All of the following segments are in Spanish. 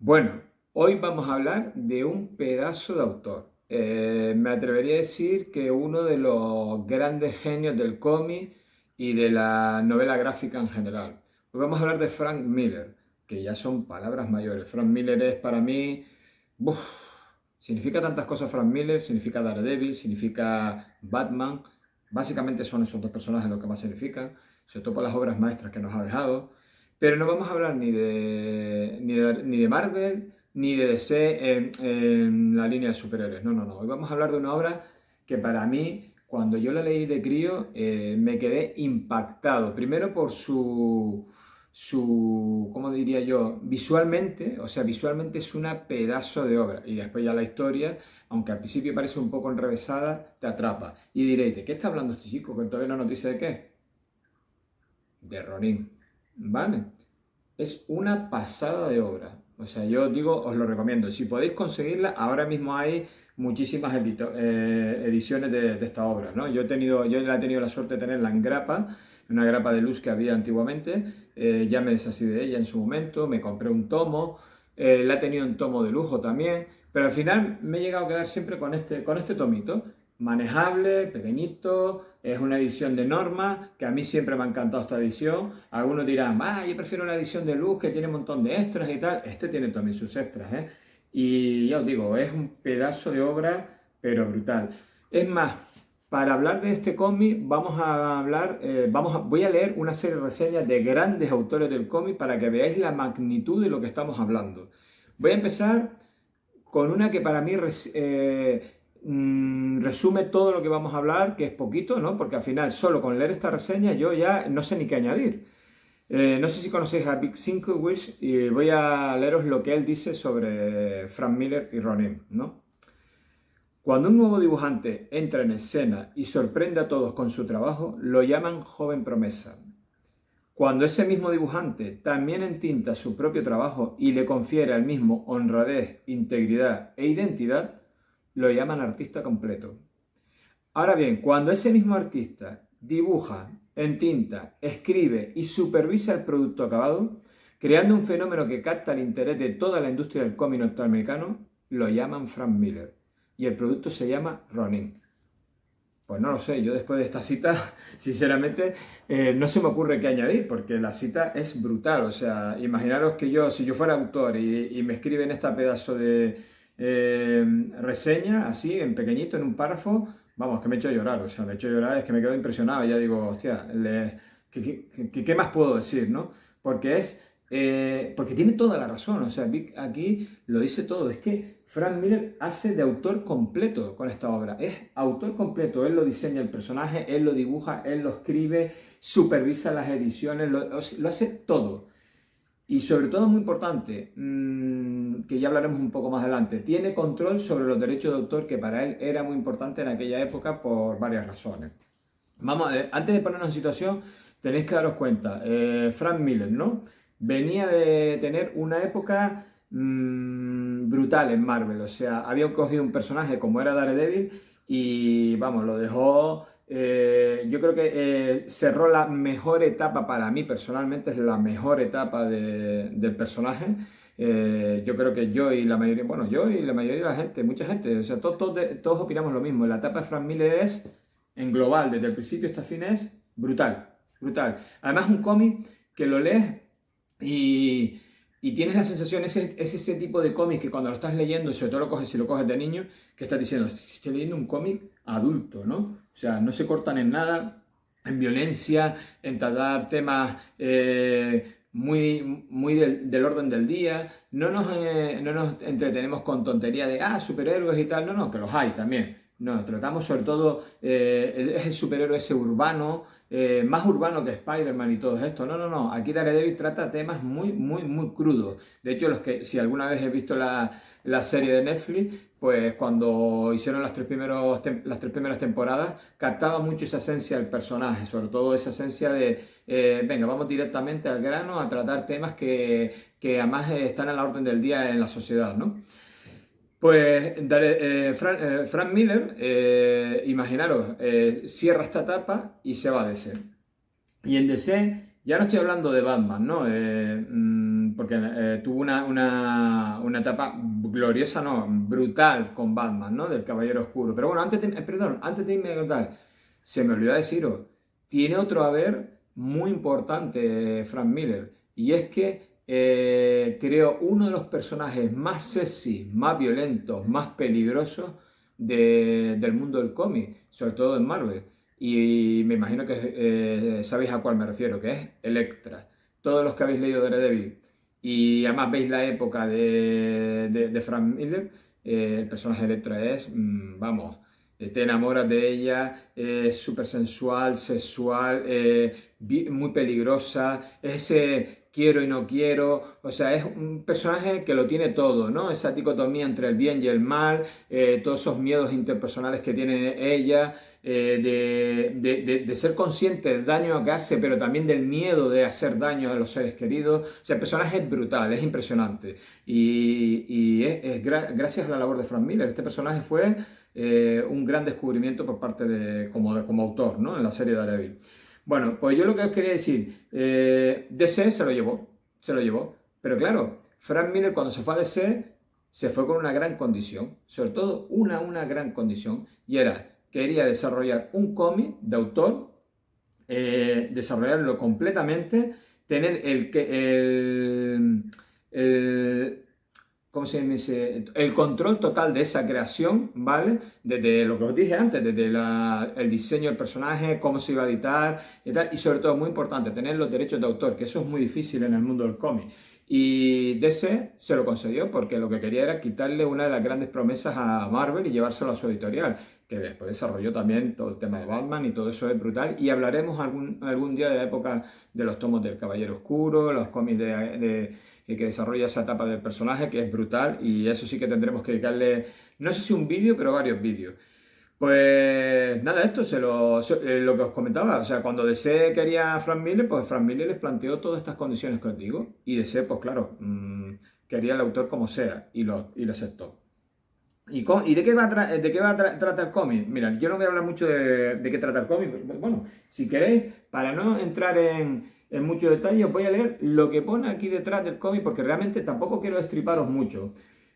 Bueno, hoy vamos a hablar de un pedazo de autor. Me atrevería a decir que uno de los grandes genios del cómic y de la novela gráfica en general. Hoy vamos a hablar de Frank Miller, que ya son palabras mayores. Frank Miller es para mí, ¡buf! Significa tantas cosas. Frank Miller significa Daredevil, significa Batman. Básicamente son esos dos personajes lo que más significan, sobre todo por las obras maestras que nos ha dejado. Pero no vamos a hablar ni de Marvel ni de DC en la línea de superhéroes. No, no, no. Hoy vamos a hablar de una obra que para mí, cuando yo la leí de crío, me quedé impactado. Primero por ¿cómo diría yo? Visualmente, o sea, visualmente es una pedazo de obra. Y después ya la historia, aunque al principio parece un poco enrevesada, te atrapa. Y diréis, ¿de qué está hablando este chico? Que todavía no nos dice de qué. De Ronin. ¿Vale? Es una pasada de obra. O sea, yo digo, os lo recomiendo. Si podéis conseguirla, ahora mismo hay muchísimas ediciones de esta obra, ¿no? Yo la he tenido la suerte de tenerla en grapa, una grapa de luz que había antiguamente. Ya me desasí de ella en su momento, me compré un tomo, la he tenido en tomo de lujo también, pero al final me he llegado a quedar siempre con este tomito manejable, pequeñito, es una edición de norma, que a mí siempre me ha encantado esta edición. Algunos dirán, yo prefiero la edición de luz que tiene un montón de extras y tal. Este tiene también sus extras, ¿eh? Y ya os digo, es un pedazo de obra, pero brutal. Es más, para hablar de este cómic vamos a hablar, voy a leer una serie de reseñas de grandes autores del cómic para que veáis la magnitud de lo que estamos hablando. Voy a empezar con una que para mí resume todo lo que vamos a hablar, que es poquito, ¿no? Porque al final, solo con leer esta reseña, yo ya no sé ni qué añadir. No sé si conocéis a Vic Sienkiewicz y voy a leeros lo que él dice sobre Frank Miller y Ronin, ¿no? Cuando un nuevo dibujante entra en escena y sorprende a todos con su trabajo, lo llaman joven promesa. Cuando ese mismo dibujante también entinta su propio trabajo y le confiere al mismo honradez, integridad e identidad, lo llaman artista completo. Ahora bien, cuando ese mismo artista dibuja, entinta, escribe y supervisa el producto acabado, creando un fenómeno que capta el interés de toda la industria del cómic norteamericano, lo llaman Frank Miller. Y el producto se llama Ronin. Pues no lo sé, yo después de esta cita, sinceramente, no se me ocurre qué añadir, porque la cita es brutal. O sea, imaginaros que si yo fuera autor y me escriben esta pedazo de reseña, así, en pequeñito, en un párrafo, vamos, que me he hecho llorar. O sea, me he hecho llorar, es que me quedo impresionado. Ya digo, hostia, ¿qué más puedo decir, no? Porque tiene toda la razón. O sea, Vic aquí lo dice todo. Es que Frank Miller hace de autor completo con esta obra. Es autor completo. Él lo diseña el personaje, él lo dibuja, él lo escribe, supervisa las ediciones, lo hace todo. Y sobre todo, muy importante, que ya hablaremos un poco más adelante, tiene control sobre los derechos de autor, que para él era muy importante en aquella época por varias razones. Antes de ponernos en situación, tenéis que daros cuenta, Frank Miller, ¿no? Venía de tener una época brutal en Marvel, o sea, había cogido un personaje como era Daredevil y, vamos, lo dejó, yo creo que cerró la mejor etapa para mí personalmente, es la mejor etapa del personaje. Yo creo que yo y la mayoría de la gente, mucha gente, o sea, todos opinamos lo mismo. La etapa de Frank Miller es en global, desde el principio hasta el fin, es brutal, brutal. Además, un cómic que lo lees y tienes la sensación, es ese tipo de cómic que cuando lo estás leyendo, y sobre todo si lo coges de niño, que estás diciendo, estoy leyendo un cómic adulto, ¿no? O sea, no se cortan en nada, en violencia, en tratar temas muy del orden del día. No nos entretenemos con tontería de, superhéroes y tal. No, no, que los hay también. No, tratamos sobre todo, es el superhéroe ese urbano, más urbano que Spider-Man y todo esto. No, no, no. Aquí Daredevil trata temas muy, muy, muy crudos. De hecho, si alguna vez he visto la serie de Netflix, pues cuando hicieron las tres primeras temporadas, captaba mucho esa esencia del personaje, sobre todo esa esencia de, venga, vamos directamente al grano a tratar temas que además están a la orden del día en la sociedad, ¿no? Pues Frank Miller, imaginaros, cierra esta etapa y se va a DC. Y en DC, ya no estoy hablando de Batman, ¿no? porque tuvo una etapa gloriosa, no, brutal con Batman, ¿no? Del Caballero Oscuro. Pero bueno, antes de irme a contar, se me olvidó deciros, tiene otro haber muy importante, Frank Miller, y es que creó uno de los personajes más sexy, más violentos, más peligrosos del mundo del cómic, sobre todo en Marvel. Y me imagino que sabéis a cuál me refiero, que es Elektra. Todos los que habéis leído Daredevil y además veis la época de Frank Miller, el personaje de Elektra es, vamos, te enamoras de ella, es súper sensual, sexual, muy peligrosa, es ese quiero y no quiero, o sea, es un personaje que lo tiene todo, ¿no? Esa dicotomía entre el bien y el mal, todos esos miedos interpersonales que tiene ella, de ser consciente del daño que hace, pero también del miedo de hacer daño a los seres queridos. O sea, el personaje es brutal, es impresionante. Y gracias a la labor de Frank Miller, este personaje fue un gran descubrimiento por parte como autor, ¿no? En la serie de Daredevil. Bueno, pues yo lo que os quería decir, DC se lo llevó, pero claro, Frank Miller cuando se fue a DC se fue con una gran condición, sobre todo una gran condición, y era, quería desarrollar un cómic de autor, desarrollarlo completamente, tener ¿cómo se dice? El control total de esa creación, ¿vale? Desde lo que os dije antes, desde el diseño del personaje, cómo se iba a editar y tal, y sobre todo, muy importante, tener los derechos de autor, que eso es muy difícil en el mundo del cómic. Y DC se lo concedió porque lo que quería era quitarle una de las grandes promesas a Marvel y llevárselo a su editorial, que después desarrolló también todo el tema de Batman y todo eso es brutal. Y hablaremos algún día de la época de los tomos del Caballero Oscuro, los cómics que desarrolla esa etapa del personaje, que es brutal, y eso sí que tendremos que dedicarle, no sé si un vídeo, pero varios vídeos. Pues nada, esto lo que os comentaba, o sea, cuando DC quería a Frank Miller, pues Frank Miller les planteó todas estas condiciones que os digo, y DC, pues claro, quería el autor como sea, y lo aceptó. ¿Y de qué trata el cómic? Mira, yo no voy a hablar mucho de qué trata el cómic, pero bueno, si queréis, para no entrar en mucho detalle, os voy a leer lo que pone aquí detrás del cómic, porque realmente tampoco quiero destriparos mucho.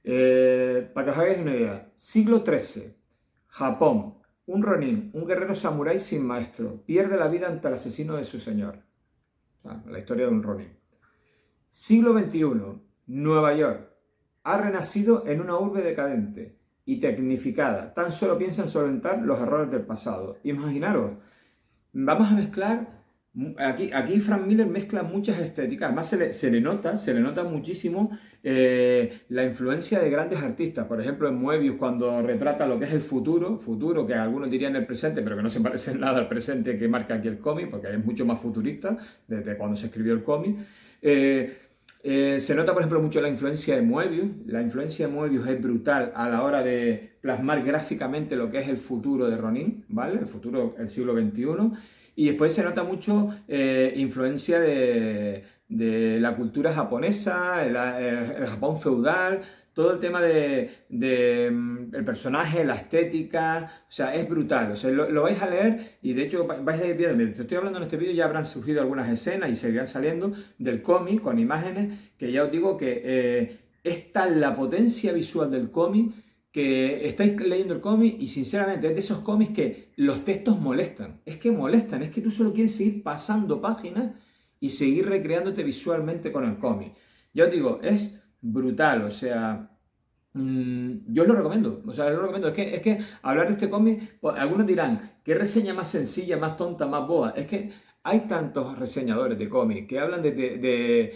Para que os hagáis una idea, siglo XIII, Japón, un ronin, un guerrero samurái sin maestro, pierde la vida ante el asesino de su señor. O sea, la historia de un ronin. Siglo XXI, Nueva York, ha renacido en una urbe decadente y tecnificada. Tan solo piensa en solventar los errores del pasado. Imaginaros, vamos a mezclar. Aquí Frank Miller mezcla muchas estéticas, además se le nota muchísimo la influencia de grandes artistas, por ejemplo en Moebius cuando retrata lo que es el futuro que algunos dirían el presente, pero que no se parece en nada al presente que marca aquí el cómic, porque es mucho más futurista desde cuando se escribió el cómic. Se nota, por ejemplo, mucho la influencia de Moebius. La influencia de Moebius es brutal a la hora de plasmar gráficamente lo que es el futuro de Ronin, ¿vale? El futuro, el siglo XXI. Y después se nota mucho influencia de la cultura japonesa, el Japón feudal, todo el tema el personaje, la estética, o sea, es brutal. O sea, lo vais a leer y de hecho vais a ir viendo, mientras estoy hablando en este vídeo ya habrán surgido algunas escenas y seguirán saliendo del cómic con imágenes que ya os digo que es tal la potencia visual del cómic que estáis leyendo el cómic y sinceramente es de esos cómics que los textos molestan. Es que molestan, es que tú solo quieres seguir pasando páginas y seguir recreándote visualmente con el cómic. Ya os digo, es brutal, o sea, yo os lo recomiendo, o sea, lo recomiendo. Es que hablar de este cómic, pues, algunos dirán, ¿qué reseña más sencilla, más tonta, más boba? Es que hay tantos reseñadores de cómics que hablan de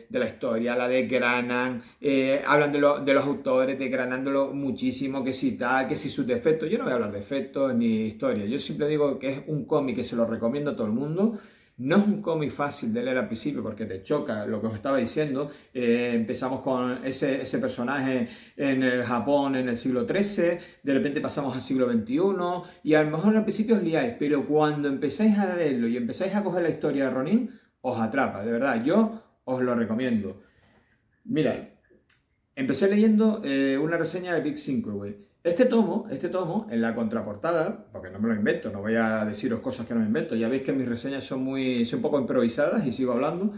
la historia, la desgranan, hablan de los autores, desgranándolo muchísimo, que si tal, que si sus defectos. Yo no voy a hablar de defectos ni historia, yo siempre digo que es un cómic que se lo recomiendo a todo el mundo. No es un cómic fácil de leer al principio porque te choca lo que os estaba diciendo. Empezamos con ese personaje en el Japón en el siglo XIII, de repente pasamos al siglo XXI y a lo mejor al principio os liáis, pero cuando empezáis a leerlo y empezáis a coger la historia de Ronin, os atrapa, de verdad, yo os lo recomiendo. Mirad, empecé leyendo una reseña de Big Cinco, güey. Este tomo, en la contraportada, porque no me lo invento, no voy a deciros cosas que no me invento, ya veis que mis reseñas son un poco improvisadas y sigo hablando,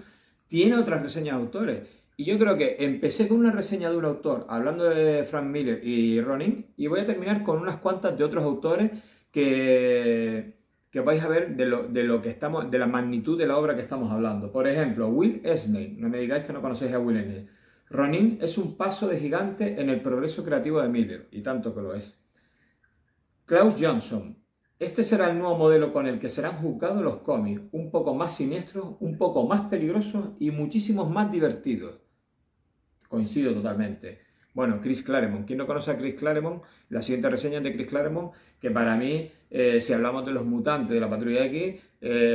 tiene otras reseñas de autores. Y yo creo que empecé con una reseña de un autor, hablando de Frank Miller y Ronin, y voy a terminar con unas cuantas de otros autores que vais a ver de lo que estamos, de la magnitud de la obra que estamos hablando. Por ejemplo, Will Eisner, no me digáis que no conocéis a Will Eisner. Ronin es un paso de gigante en el progreso creativo de Miller, y tanto que lo es. Klaus Johnson. Este será el nuevo modelo con el que serán juzgados los cómics, un poco más siniestros, un poco más peligrosos y muchísimos más divertidos. Coincido totalmente. Bueno, Chris Claremont. ¿Quién no conoce a Chris Claremont? La siguiente reseña es de Chris Claremont, que para mí, si hablamos de los mutantes de la Patrulla X,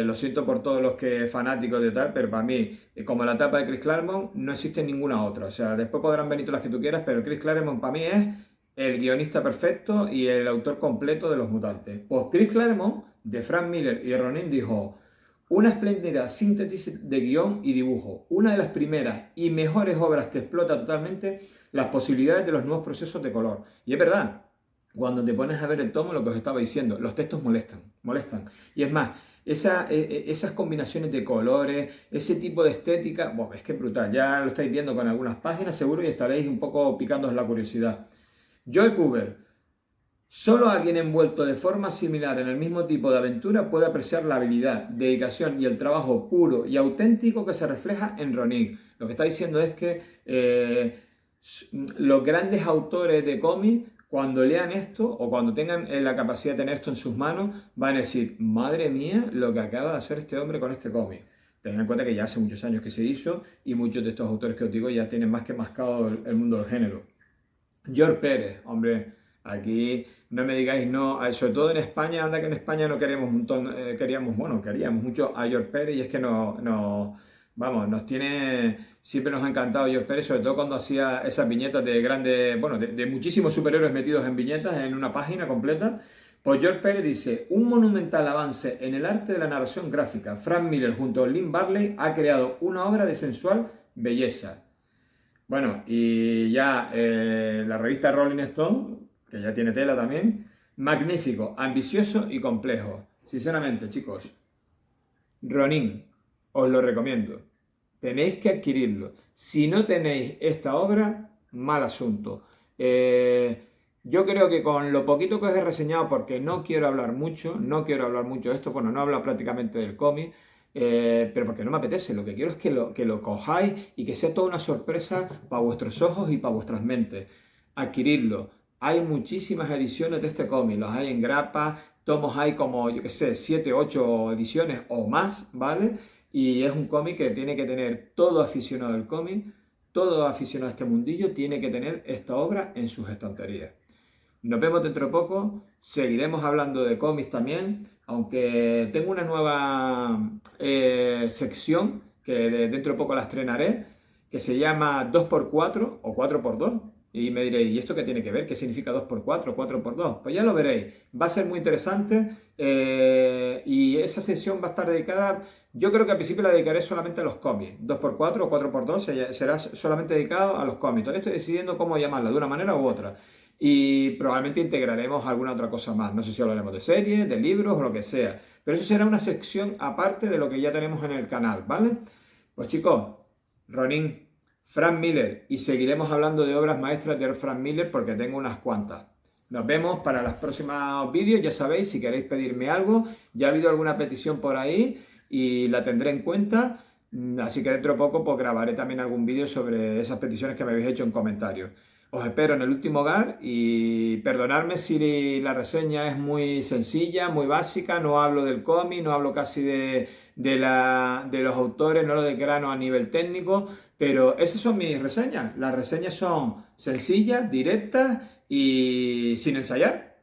lo siento por todos los que fanáticos de tal, pero para mí, como la etapa de Chris Claremont, no existe ninguna otra. O sea, después podrán venir todas las que tú quieras, pero Chris Claremont para mí es el guionista perfecto y el autor completo de los mutantes. Pues Chris Claremont, de Frank Miller y Ronin, dijo: una espléndida síntesis de guión y dibujo, una de las primeras y mejores obras que explota totalmente las posibilidades de los nuevos procesos de color. Y es verdad, cuando te pones a ver el tomo, lo que os estaba diciendo, los textos molestan. Y es más, esas combinaciones de colores, ese tipo de estética, bueno, es que es brutal. Ya lo estáis viendo con algunas páginas seguro y estaréis un poco picándoos la curiosidad. Joe Kubert. Solo alguien envuelto de forma similar en el mismo tipo de aventura puede apreciar la habilidad, dedicación y el trabajo puro y auténtico que se refleja en Ronin. Lo que está diciendo es que los grandes autores de cómic, cuando lean esto o cuando tengan la capacidad de tener esto en sus manos, van a decir: madre mía, lo que acaba de hacer este hombre con este cómic. Tened en cuenta que ya hace muchos años que se hizo y muchos de estos autores que os digo ya tienen más que mascado el mundo del género. George Pérez, hombre, aquí no me digáis no, sobre todo en España, anda que en España no queremos un montón, queríamos mucho a George Pérez y es que vamos, siempre nos ha encantado George Pérez, sobre todo cuando hacía esas viñetas de grandes, bueno, de muchísimos superhéroes metidos en viñetas en una página completa. Pues George Pérez dice: un monumental avance en el arte de la narración gráfica. Frank Miller junto a Lynn Barley ha creado una obra de sensual belleza. Bueno, y ya la revista Rolling Stone, que ya tiene tela también, magnífico, ambicioso y complejo. Sinceramente, chicos, Ronin, os lo recomiendo. Tenéis que adquirirlo. Si no tenéis esta obra, mal asunto. Yo creo que con lo poquito que os he reseñado, porque no quiero hablar mucho de esto, bueno, no hablo prácticamente del cómic, pero porque no me apetece, lo que quiero es que lo cojáis y que sea toda una sorpresa para vuestros ojos y para vuestras mentes. Adquirirlo. Hay muchísimas ediciones de este cómic, los hay en grapa, tomos hay como, yo que sé, 7, 8 ediciones o más, ¿vale? Y es un cómic que tiene que tener todo aficionado al cómic, todo aficionado a este mundillo, tiene que tener esta obra en sus estanterías. Nos vemos dentro de poco, seguiremos hablando de cómics también, aunque tengo una nueva sección que dentro de poco la estrenaré, que se llama 2x4 o 4x2. Y me diréis: ¿y esto qué tiene que ver? ¿Qué significa 2x4 o 4x2? Pues ya lo veréis, va a ser muy interesante y esa sesión va a estar dedicada, yo creo que al principio la dedicaré solamente a los cómics. 2x4 o 4x2 será solamente dedicado a los cómics. Todavía estoy decidiendo cómo llamarla, de una manera u otra. Y probablemente integraremos alguna otra cosa más. No sé si hablaremos de series, de libros o lo que sea. Pero eso será una sección aparte de lo que ya tenemos en el canal, ¿vale? Pues chicos, Ronin, Frank Miller, y seguiremos hablando de obras maestras de Frank Miller porque tengo unas cuantas. Nos vemos para los próximos vídeos. Ya sabéis, si queréis pedirme algo, ya ha habido alguna petición por ahí y la tendré en cuenta. Así que dentro de poco pues grabaré también algún vídeo sobre esas peticiones que me habéis hecho en comentarios. Os espero en el último hogar y perdonadme si la reseña es muy sencilla, muy básica, no hablo del cómic, no hablo casi de los autores, no lo de grano a nivel técnico, pero esas son mis reseñas. Las reseñas son sencillas, directas y sin ensayar,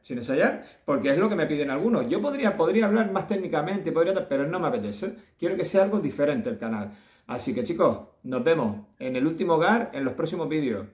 porque es lo que me piden algunos. Yo podría hablar más técnicamente, pero no me apetece. Quiero que sea algo diferente el canal. Así que chicos, nos vemos en el último hogar en los próximos vídeos.